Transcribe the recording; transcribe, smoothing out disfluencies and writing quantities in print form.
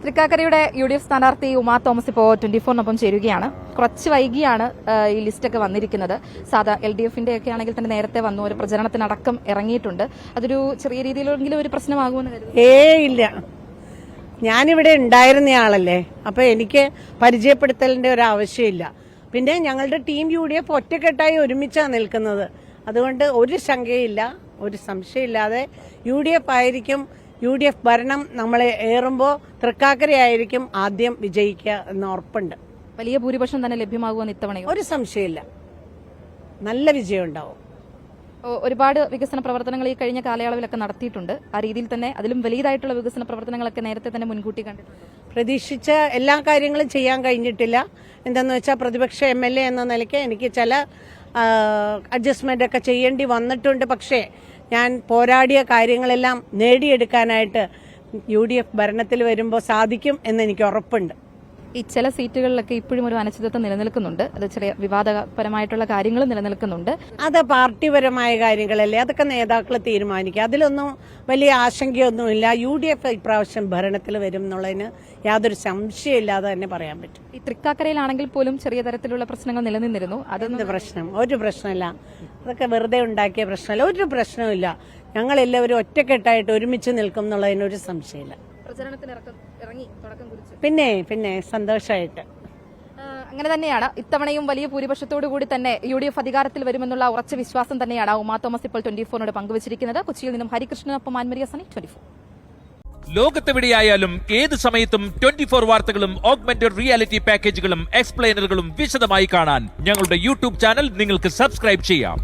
തൃക്കാക്കരയുടെ UDF സ്ഥാനാർത്ഥി Uma Thomas ഇപ്പോൾ 24-നൊപ്പം ചേരുകയാണ്. കുറച്ച് വൈകിയാണ് ഈ ലിസ്റ്റൊക്കെ വന്നിരിക്കുന്നത്. സാധാ LDFന്റെ ഒക്കെ ആണെങ്കിൽ തന്നെ നേരത്തെ വന്നു, ഒരു പ്രചരണത്തിനടക്കം ഇറങ്ങിയിട്ടുണ്ട്. അതൊരു ചെറിയ രീതിയിലെങ്കിലും ഒരു പ്രശ്നമാകുമെന്ന് കരുതുന്നു. ഇല്ല, ഞാനിവിടെ ഉണ്ടായിരുന്നയാളല്ലേ, അപ്പൊ എനിക്ക് പരിചയപ്പെടുത്തലിന്റെ ഒരു ആവശ്യമില്ല. പിന്നെ ഞങ്ങളുടെ ടീം UDF ഒറ്റക്കെട്ടായി ഒരുമിച്ചാണ് നിൽക്കുന്നത്. അതുകൊണ്ട് ഒരു ശങ്കയില്ല, ഒരു സംശയമില്ലാതെ UDF ആയിരിക്കും. UDF ഭരണം നമ്മളെ ഏറുമ്പോൾ തൃക്കാക്കരയായിരിക്കും ആദ്യം വിജയിക്കുക എന്ന് ഉറപ്പുണ്ട്. വലിയ ഭൂരിപക്ഷം തന്നെ ലഭ്യമാകുമെന്ന് ഇത്തവണയും ഒരു സംശയമില്ല, നല്ല വിജയം ഉണ്ടാവും. ഒരുപാട് വികസന പ്രവർത്തനങ്ങൾ ഈ കഴിഞ്ഞ കാലയളവിലൊക്കെ നടത്തിയിട്ടുണ്ട്. ആ രീതിയിൽ തന്നെ അതിലും വലിയതായിട്ടുള്ള വികസന പ്രവർത്തനങ്ങളൊക്കെ നേരത്തെ തന്നെ മുൻകൂട്ടി കണ്ടിട്ടുണ്ട്. പ്രതീക്ഷിച്ച എല്ലാ കാര്യങ്ങളും ചെയ്യാൻ കഴിഞ്ഞിട്ടില്ല. എന്താന്ന് വെച്ചാൽ പ്രതിപക്ഷ MLA എന്ന നിലയ്ക്ക് എനിക്ക് ചില അഡ്ജസ്റ്റ്മെന്റ് ഒക്കെ ചെയ്യേണ്ടി വന്നിട്ടുണ്ട്. പക്ഷേ ഞാൻ പോരാടിയ കാര്യങ്ങളെല്ലാം നേടിയെടുക്കാനായിട്ട് UDF ഭരണത്തിൽ വരുമ്പോൾ സാധിക്കും എന്ന് എനിക്ക് ഉറപ്പുണ്ട്. ഈ ചില സീറ്റുകളിലൊക്കെ ഇപ്പോഴും ഒരു അനിശ്ചിതത്വം നിലനിൽക്കുന്നുണ്ട്. അത് ചെറിയ വിവാദപരമായിട്ടുള്ള കാര്യങ്ങൾ നിലനിൽക്കുന്നുണ്ട്. അത് പാർട്ടിപരമായ കാര്യങ്ങളല്ലേ, അതൊക്കെ നേതാക്കൾ തീരുമാനിക്കുക. അതിലൊന്നും വലിയ ആശങ്കയൊന്നുമില്ല. UDF ഇപ്രാവശ്യം ഭരണത്തിൽ വരും എന്നുള്ളതിന് യാതൊരു സംശയമില്ലാതെ തന്നെ പറയാൻ പറ്റും. ഈ തൃക്കാക്കരയിലാണെങ്കിൽ പോലും ചെറിയ തരത്തിലുള്ള പ്രശ്നങ്ങൾ നിലനിന്നിരുന്നു. അതെന്ത് പ്രശ്നം? ഒരു പ്രശ്നമില്ല. അതൊക്കെ വെറുതെ ഉണ്ടാക്കിയ പ്രശ്നമല്ല, ഒരു പ്രശ്നമില്ല. ഞങ്ങളെല്ലാവരും ഒറ്റക്കെട്ടായിട്ട് ഒരുമിച്ച് നിൽക്കും എന്നുള്ളതിനൊരു സംശയമില്ല. പിന്നെ സന്തോഷമായിട്ട് അങ്ങനെ തന്നെയാണ്. ഇത്തവണയും വലിയ ഭൂരിപക്ഷത്തോടു കൂടി തന്നെ UDF അധികാരത്തിൽ വരുമെന്നുള്ള ഉറച്ച വിശ്വാസം തന്നെയാണ് ഉമാ തോമസ് ഇപ്പോൾ 24-നോട് പങ്കുവച്ചിരിക്കുന്നത്. കൊച്ചിയിൽ നിന്നും ഹരികൃഷ്ണനൊപ്പം ആൻമരിയ സണി, 24. ലോകത്തെവിടെയായാലും ഏത് സമയത്തും 24 വാർത്തകളും ഓഗ്മെന്റഡ് റിയാലിറ്റി പാക്കേജുകളും എക്സ്പ്ലെയിനറുകളും വിശദമായി കാണാൻ ഞങ്ങളുടെ YouTube ചാനൽ നിങ്ങൾക്ക് സബ്സ്ക്രൈബ് ചെയ്യാം.